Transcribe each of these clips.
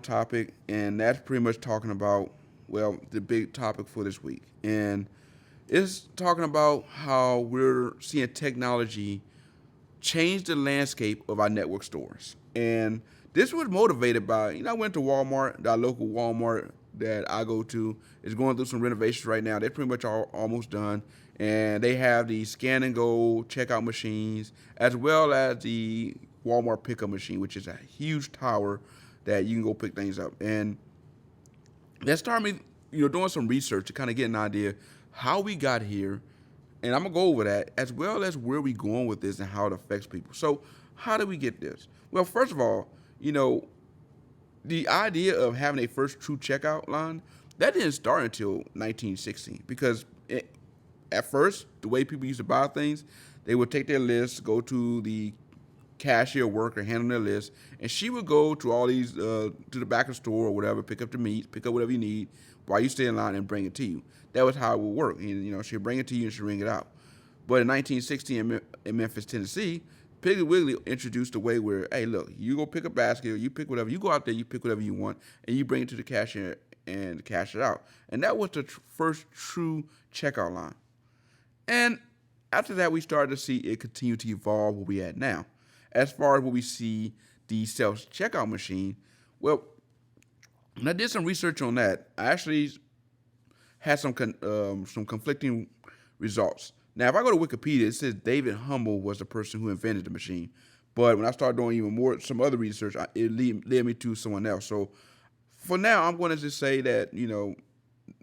topic, and that's pretty much talking about, well, the big topic for this week. And it's talking about how we're seeing technology change the landscape of our network stores. And this was motivated by, I went to Walmart, our local Walmart that I go to is going through some renovations right now. They're pretty much almost done. And they have the scan and go checkout machines as well as the Walmart pickup machine, which is a huge tower that you can go pick things up. And that started me, doing some research to kind of get an idea how we got here, and I'm gonna go over that as well as where we going with this and how it affects people. So, how did we get this? Well, first of all, the idea of having a first true checkout line that didn't start until 1916 because at first the way people used to buy things, they would take their list, go to the cashier worker handling their list, and she would go to all these to the back of the store or whatever, pick up the meat, pick up whatever you need while you stay in line and bring it to you. That was how it would work. And, she'd bring it to you and she'd ring it out. But in 1960 in Memphis, Tennessee, Piggly Wiggly introduced a way where, hey, look, you go pick a basket, or you pick whatever, you go out there, you pick whatever you want, and you bring it to the cashier and cash it out. And that was the first true checkout line. And after that, we started to see it continue to evolve where we at now. As far as what we see the self checkout machine, well, when I did some research on that, I actually had some conflicting results. Now, if I go to Wikipedia, it says David Humble was the person who invented the machine. But when I started doing even more, some other research, it led me to someone else. So for now, I'm going to just say that,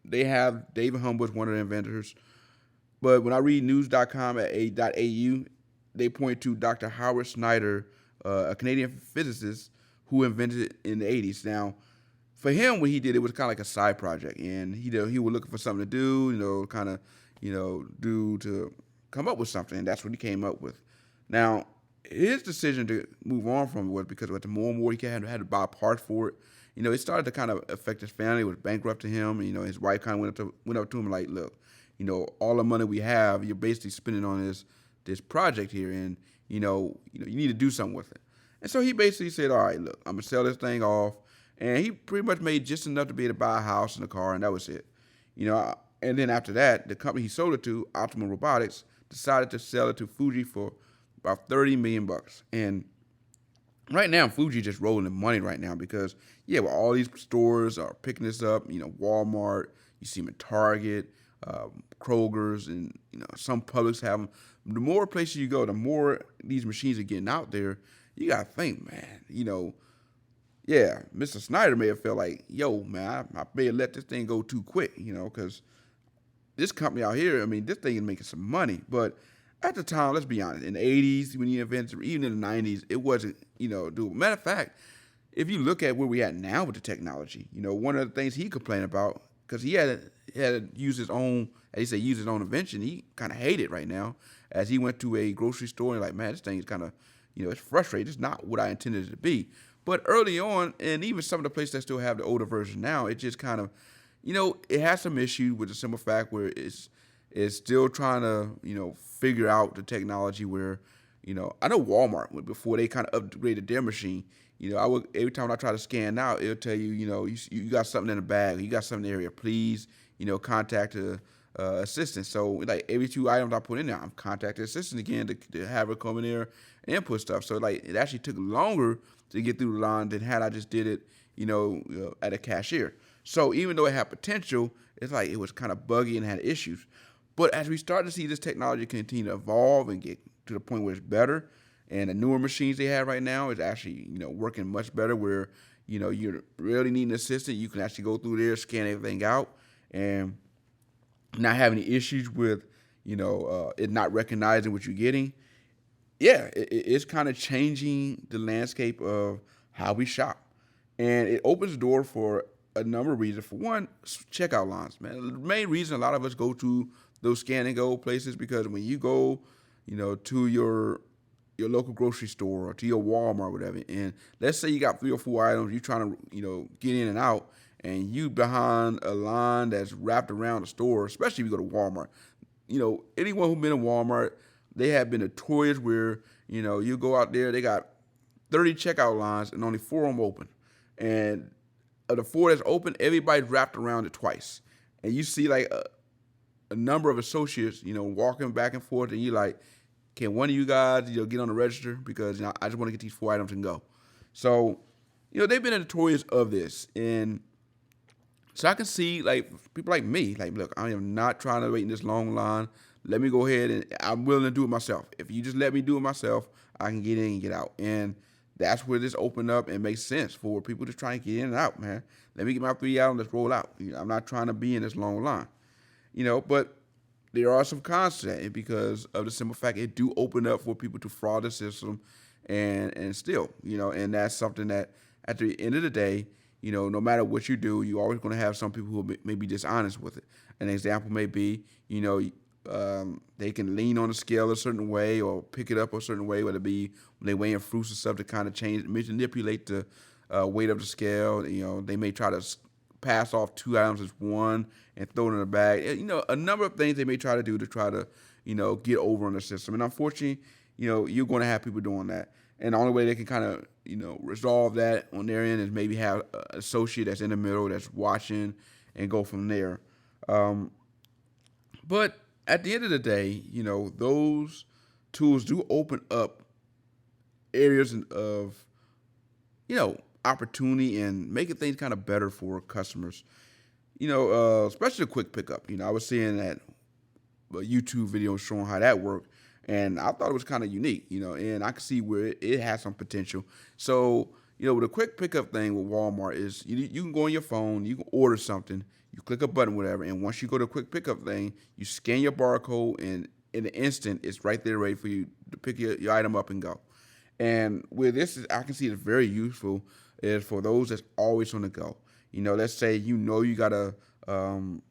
they have David Humble as one of the inventors. But when I read news.com at .au, they point to Dr. Howard Snyder, a Canadian physicist who invented it in the 80s. Now, for him, what he did, it was kind of like a side project. And he was looking for something to do, do to come up with something. And that's what he came up with. Now, his decision to move on from it was because the more and more he had to buy parts for it, it started to kind of affect his family. It was bankrupt to him. His wife kind of went up to him like, look, all the money we have, you're basically spending on this project here, and you need to do something with it. And so he basically said, all right, look, I'm gonna sell this thing off, and he pretty much made just enough to be able to buy a house and a car, and that was it. And then after that, the company he sold it to, Optimal Robotics, decided to sell it to Fuji for about $30 million. And right now, Fuji just rolling in money right now because, well, all these stores are picking this up. Walmart, you see them at Target, Kroger's, and some Publix have them. The more places you go, the more these machines are getting out there. You gotta think, man. Mr. Snyder may have felt like, yo, man, I may have let this thing go too quick, because this company out here, this thing is making some money. But at the time, let's be honest, in the 80s, when he invented, even in the 90s, it wasn't, doable. Matter of fact, if you look at where we at now with the technology, one of the things he complained about, because he had to use his own, as he said, use his own invention, he kind of hated it right now, as he went to a grocery store and like, man, this thing is kind of, it's frustrating. It's not what I intended it to be. But early on, and even some of the places that still have the older version now, it just kind of, it has some issue with the simple fact where it's still trying to, figure out the technology where, I know Walmart, before they kind of upgraded their machine, every time I try to scan out, it'll tell you, you got something in the bag, you got something in the area, please, contact the assistant. So like every 2 items I put in there, I'm contacting the assistant again to have her come in there and input stuff. So like it actually took longer to get through the line than had I just did it, at a cashier. So even though it had potential, it's like it was kind of buggy and had issues. But as we start to see this technology continue to evolve and get to the point where it's better, and the newer machines they have right now is actually, working much better where, you really need an assistant. You can actually go through there, scan everything out, and not have any issues with, it not recognizing what you're getting. It's kind of changing the landscape of how we shop. And it opens the door for a number of reasons. For one, checkout lines, man. The main reason a lot of us go to those scan and go places because when you go, to your local grocery store or to your Walmart or whatever, and let's say you got 3 or 4 items, you're trying to, get in and out, and you behind a line that's wrapped around the store, especially if you go to Walmart. Anyone who's been in Walmart, they have been notorious where, you go out there, they got 30 checkout lines and only 4 of them open. And of the four that's open, everybody's wrapped around it twice. And you see like a number of associates, walking back and forth, and you like, can one of you guys, get on the register because I just want to get these four items and go. So, they've been notorious of this, and so I can see like people like me, like, look, I am not trying to wait in this long line. Let me go ahead and I'm willing to do it myself. If you just let me do it myself, I can get in and get out. And that's where this opened up and makes sense for people to try and get in and out, man. Let me get my 3 out and let's roll out. I'm not trying to be in this long line. But there are some cons to that because of the simple fact it do open up for people to fraud the system and steal, and that's something that at the end of the day, no matter what you do, you're always going to have some people who may be dishonest with it. An example may be, they can lean on the scale a certain way or pick it up a certain way, whether it be when they weigh in fruits and stuff to kind of manipulate the weight of the scale. They may try to pass off 2 items as one and throw it in the bag. A number of things they may try to do to try to, get over on the system. And unfortunately, you're going to have people doing that. And the only way they can kind of, resolve that on their end is maybe have an associate that's in the middle that's watching and go from there. But at the end of the day, those tools do open up areas of, opportunity and making things kind of better for customers. Especially a quick pickup. I was seeing that YouTube video showing how that worked, and I thought it was kind of unique. And I could see where it has some potential. So, with a quick pickup thing with Walmart is you can go on your phone, you can order something, you click a button, whatever, and once you go to a quick pickup thing, you scan your barcode, and in an instant, it's right there ready for you to pick your item up and go. And where this is, I can see it's very useful is for those that's always on the go. Let's say you got something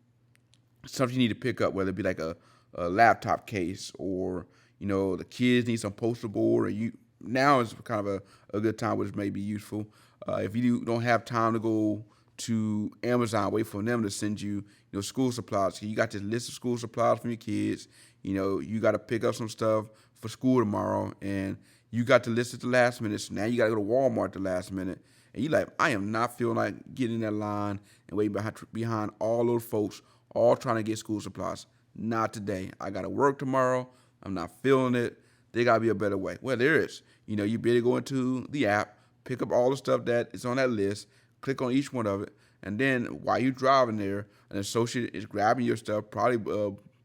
you need to pick up, whether it be like a laptop case or the kids need some poster board, or now is kind of a good time, which may be useful. If you don't have time to go to Amazon, wait for them to send you, school supplies. So you got this list of school supplies from your kids. You got to pick up some stuff for school tomorrow, and you got to list at the last minute. So now you got to go to Walmart at the last minute, and you like, I am not feeling like getting in that line and waiting behind all those folks, all trying to get school supplies. Not today. I got to work tomorrow. I'm not feeling it. There got to be a better way. Well, there is. You better go into the app, pick up all the stuff that is on that list, click on each one of it, and then while you're driving there, an associate is grabbing your stuff, probably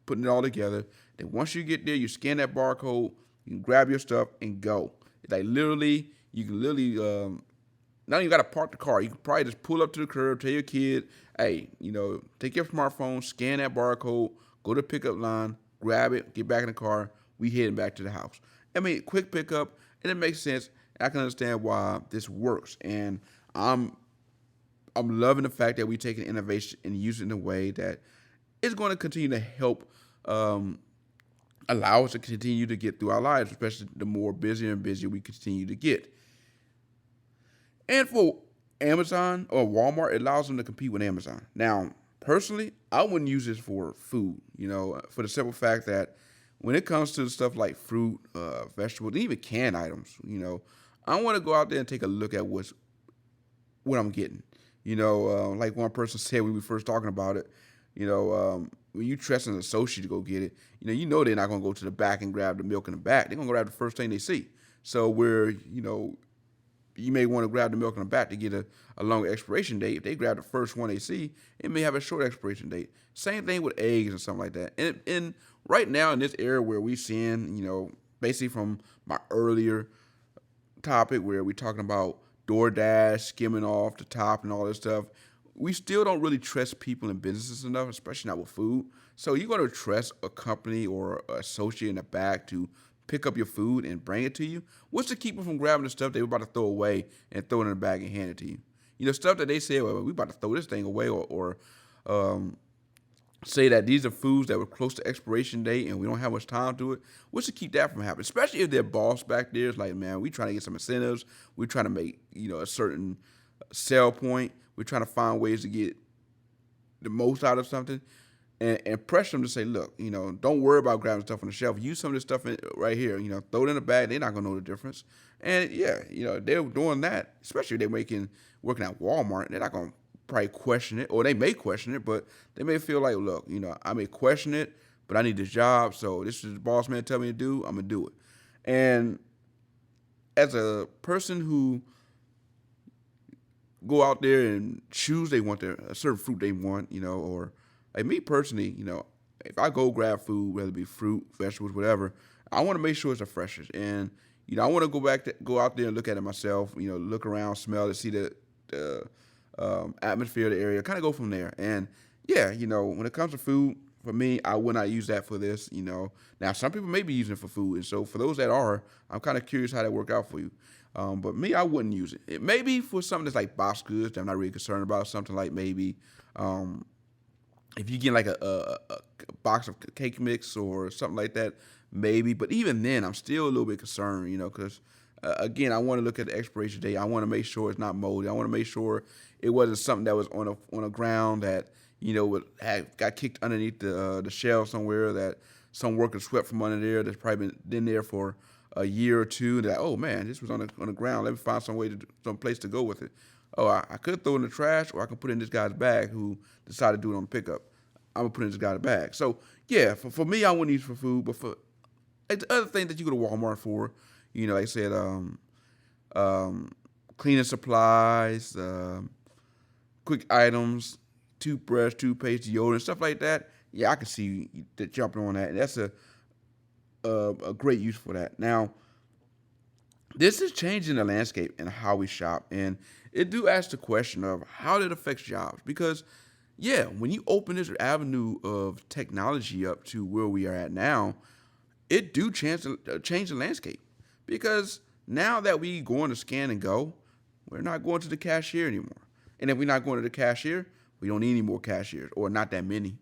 putting it all together. Then once you get there, you scan that barcode, you can grab your stuff and go. Like literally, you can literally, not even got to park the car. You can probably just pull up to the curb, tell your kid, hey, take your smartphone, scan that barcode, go to the pickup line, grab it, get back in the car. We heading back to the house. I mean, quick pickup, and it makes sense. I can understand why this works, and I'm loving the fact that we're taking innovation and using it in a way that is going to continue to help allow us to continue to get through our lives, especially the more busier and busier we continue to get. And for Amazon or Walmart, it allows them to compete with Amazon. Now, personally, I wouldn't use this for food, for the simple fact that when it comes to stuff like fruit, vegetables, and even canned items, I want to go out there and take a look at what I'm getting. Like one person said when we were first talking about it, when you trust an associate to go get it, they're not going to go to the back and grab the milk in the back. They're going to grab the first thing they see. So where, you may want to grab the milk in the back to get a longer expiration date. If they grab the first one they see, it may have a short expiration date. Same thing with eggs and something like that. And right now in this era where we're seeing, basically from my earlier topic where we're talking about DoorDash skimming off the top and all this stuff, we still don't really trust people in businesses enough, especially not with food. So you're going to trust a company or an associate in the back to pick up your food and bring it to you? What's to keep them from grabbing the stuff they were about to throw away and throw it in a bag and hand it to you? Stuff that they say, well, we're about to throw this thing away, or say that these are foods that were close to expiration date and we don't have much time to it. What's to keep that from happening? Especially if their boss back there is like, man, we're trying to get some incentives. We're trying to make, a certain sell point. We're trying to find ways to get the most out of something. And pressure them to say, look, don't worry about grabbing stuff on the shelf. Use some of this stuff right here. Throw it in the bag. They're not going to know the difference. And, yeah, they're doing that, especially if they're working at Walmart. They're not going to probably question it, or they may question it, but they may feel like, look, I may question it, but I need this job, so this is the boss man tell me to do, I'm gonna do it. And as a person who go out there and choose they want a certain fruit they want, or like me personally, if I go grab food, whether it be fruit, vegetables, whatever, I want to make sure it's the freshest. And I want to go out there and look at it myself. Look around, smell it, see the atmosphere of the area, kind of go from there. And yeah, when it comes to food, for me, I would not use that for this. Now some people may be using it for food, and so for those that are, I'm kind of curious how that work out for you. But me, I wouldn't use it. It may be for something that's like box goods that I'm not really concerned about. Something like maybe if you get like a box of cake mix or something like that, maybe. But even then, I'm still a little bit concerned, because again, I want to look at the expiration date. I want to make sure it's not moldy. I want to make sure it wasn't something that was on a ground that got kicked underneath the shelf somewhere, that some worker swept from under there, that's probably been there for a year or two. That, oh man, this was on the ground. Let me find some place to go with it. Oh, I could throw it in the trash, or I can put it in this guy's bag who decided to do it on pickup. I'm gonna put it in this guy's bag. So yeah, for me, I wouldn't use it for food, but for like the other thing that you go to Walmart for, like I said, cleaning supplies, quick items, toothbrush, toothpaste, deodorant, stuff like that. Yeah, I can see that jumping on that, and that's a great use for that. Now, this is changing the landscape and how we shop, and it do ask the question of how it affects jobs. Because, yeah, when you open this avenue of technology up to where we are at now, it do change the landscape. Because now that we going to scan and go, we're not going to the cashier anymore. And if we're not going to the cashier, we don't need any more cashiers, or not that many.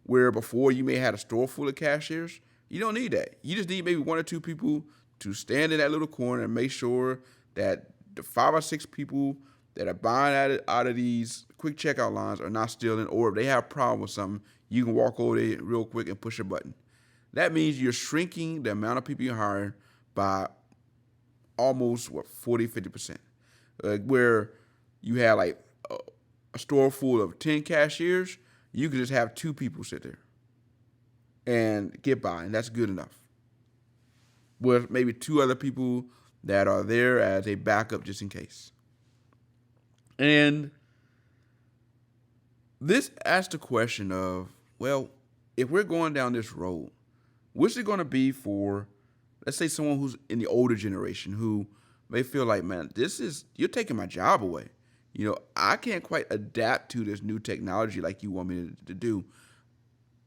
Where before you may have had a store full of cashiers, you don't need that. You just need maybe one or two people to stand in that little corner and make sure that the 5 or 6 people that are buying out of these quick checkout lines are not stealing, or if they have a problem with something, you can walk over there real quick and push a button. That means you're shrinking the amount of people you're hiring by almost 40-50%. Where you have like a store full of 10 cashiers, you can just have 2 people sit there and get by, and that's good enough. With maybe 2 other people that are there as a backup just in case. And this asks the question of, well, if we're going down this road, what's it going to be for, let's say, someone who's in the older generation who may feel like, man, you're taking my job away. I can't quite adapt to this new technology like you want me to do.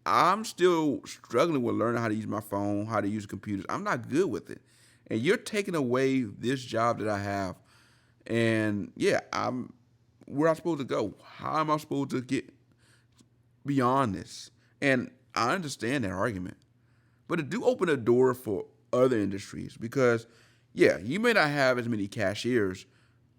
I'm still struggling with learning how to use my phone, how to use computers. I'm not good with it. And you're taking away this job that I have. And yeah, where I'm supposed to go. How am I supposed to get beyond this? And I understand that argument. But it do open a door for other industries because, yeah, you may not have as many cashiers,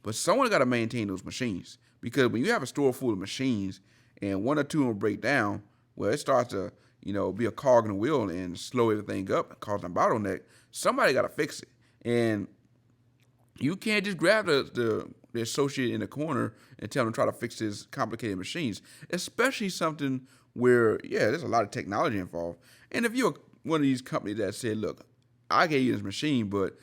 but someone got to maintain those machines. Because when you have a store full of machines and 1 or 2 of them break down, well, it starts to, be a cog in the wheel and slow everything up and cause a bottleneck. Somebody got to fix it. And you can't just grab the associate in the corner and tell them to try to fix this complicated machines, especially something where, yeah, there's a lot of technology involved. And if you're one of these companies that said, look, I gave you this machine, but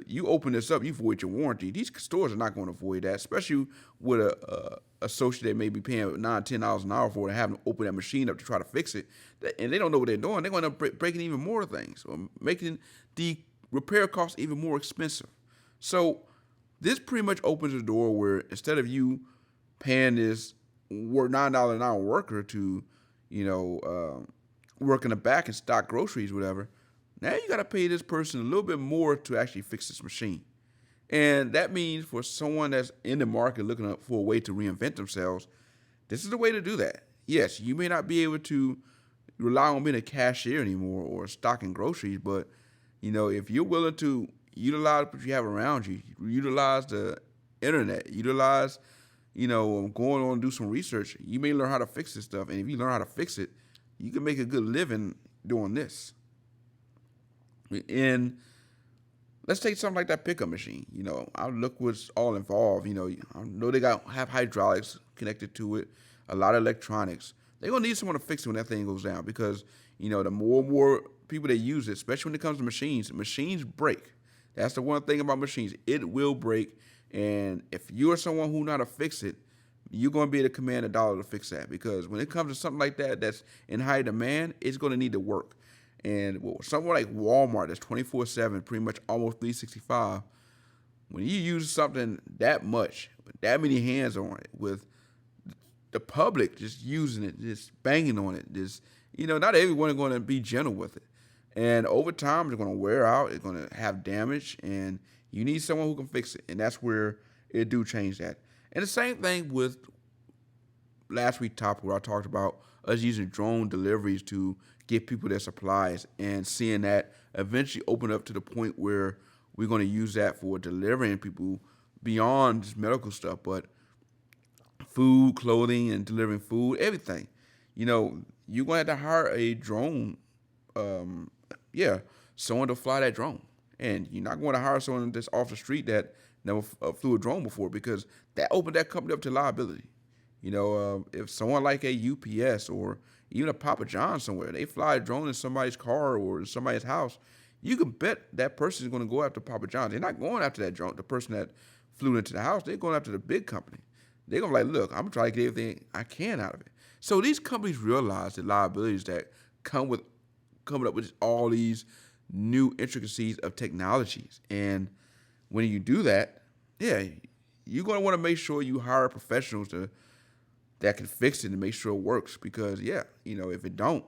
you open this up, you void your warranty. These stores are not going to void that, especially with a associate that may be paying $9-10 an hour for it and having to open that machine up to try to fix it. And they don't know what they're doing. They're going to breaking even more things or making the repair costs even more expensive. So this pretty much opens the door where instead of you paying this $9 an hour worker to, work in the back and stock groceries, whatever, now you got to pay this person a little bit more to actually fix this machine. And that means for someone that's in the market looking for a way to reinvent themselves, this is the way to do that. Yes, you may not be able to rely on being a cashier anymore or stocking groceries, but, if you're willing to utilize what you have around you, utilize the internet, utilize, going on and do some research, you may learn how to fix this stuff. And if you learn how to fix it, you can make a good living doing this. And let's take something like that pickup machine. I look what's all involved. I know they have hydraulics connected to it, a lot of electronics. They're gonna need someone to fix it when that thing goes down because the more and more people that use it, especially when it comes to machines break. That's the one thing about machines. It will break, and if you're someone who know how to fix it, you're going to be able to command $1 to fix that because when it comes to something like that that's in high demand, it's going to need to work. And somewhere like Walmart that's 24/7, pretty much almost 365, when you use something that much, with that many hands on it, with the public just using it, just banging on it, not everyone is going to be gentle with it. And over time, it's going to wear out, it's going to have damage, and you need someone who can fix it. And that's where it do change that. And the same thing with last week's topic where I talked about us using drone deliveries to get people their supplies and seeing that eventually open up to the point where we're going to use that for delivering people beyond just medical stuff, but food, clothing, and delivering food, everything. You're going to have to hire a drone, someone to fly that drone. And you're not going to hire someone that's off the street that never flew a drone before because that opened that company up to liability. If someone like a UPS or even a Papa John somewhere, they fly a drone in somebody's car or in somebody's house, you can bet that person is going to go after Papa John. They're not going after that drone, the person that flew into the house. They're going after the big company. They're going to be like, look, I'm going to try to get everything I can out of it. So these companies realize the liabilities that come with coming up with all these new intricacies of technologies. And when you do that, you're going to want to make sure you hire professionals that can fix it and make sure it works because, if it don't,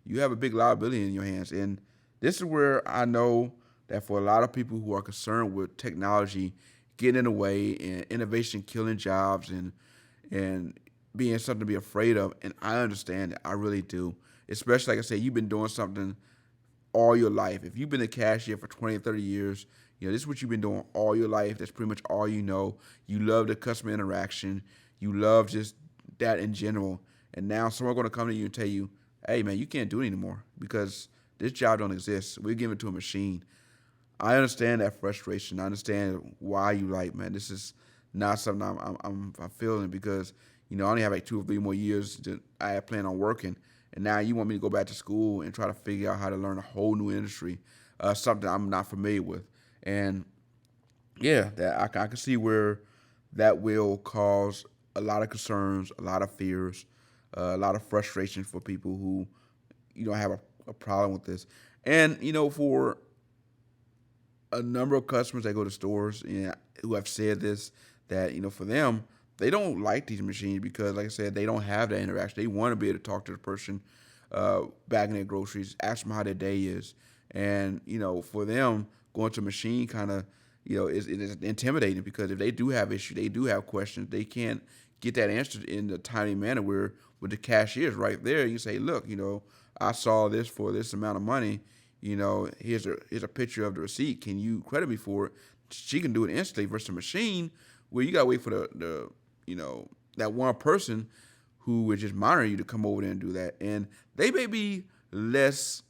you have a big liability in your hands. And this is where I know that for a lot of people who are concerned with technology getting in the way and innovation killing jobs and being something to be afraid of, and I understand it, I really do. Especially, like I said, you've been doing something all your life. If you've been a cashier for 20 or 30 years, this is what you've been doing all your life. That's pretty much all you know. You love the customer interaction. You love just that in general. And now someone's going to come to you and tell you, hey, man, you can't do it anymore because this job don't exist. We're giving it to a machine. I understand that frustration. I understand why you man, this is not something I'm feeling because, I only have like 2 or 3 more years that I plan on working. And now you want me to go back to school and try to figure out how to learn a whole new industry, something I'm not familiar with. And that I can see where that will cause a lot of concerns, a lot of fears, a lot of frustration for people who, have a problem with this. And, for a number of customers that go to stores who have said this, that, for them, they don't like these machines because, like I said, they don't have that interaction. They want to be able to talk to the person bagging their groceries, ask them how their day is. And, for them, going to a machine kind of, is intimidating because if they do have issues, they do have questions, they can't get that answered in a timely manner where with the cashiers right there, you say, look, I saw this for this amount of money. Here's a picture of the receipt. Can you credit me for it? She can do it instantly versus a machine where you got to wait for the that one person who would just monitor you to come over there and do that. And they may be less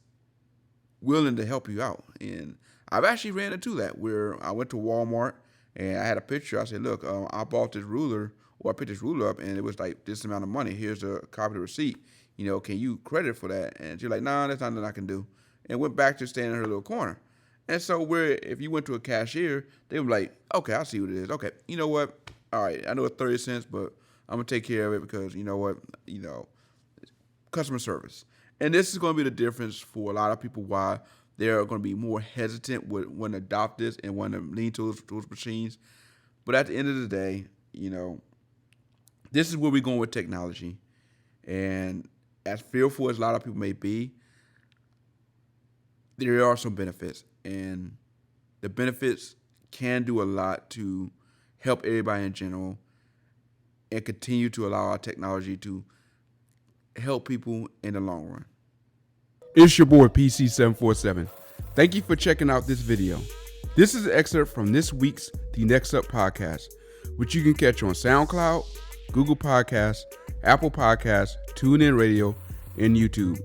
willing to help you out. And I've actually ran into that where I went to Walmart and I had a picture. I said, look, I bought this ruler, or I picked this ruler up and it was like this amount of money. Here's a copy of the receipt. Can you credit for that? And she's like, nah, that's not nothing I can do. And went back to standing in her little corner. And so if you went to a cashier, they were like, okay, I see what it is. Okay, you know what? All right, I know it's 30 cents, but I'm going to take care of it because, customer service. And this is going to be the difference for a lot of people why they're going to be more hesitant when to adopt this and when to lean towards machines. But at the end of the day, this is where we're going with technology. And as fearful as a lot of people may be, there are some benefits. And the benefits can do a lot to help everybody in general and continue to allow our technology to help people in the long run. It's your boy PC747. Thank you for checking out this video. This is an excerpt from this week's The Next Up podcast, which you can catch on SoundCloud, Google Podcasts, Apple Podcasts, TuneIn Radio, and YouTube.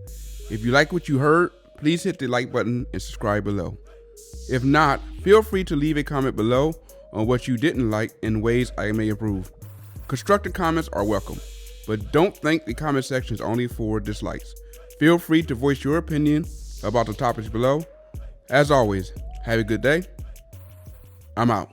If you like what you heard, please hit the like button and subscribe below. If not, feel free to leave a comment below on what you didn't like and ways I may improve. Constructive comments are welcome, but don't think the comment section is only for dislikes. Feel free to voice your opinion about the topics below. As always, have a good day. I'm out.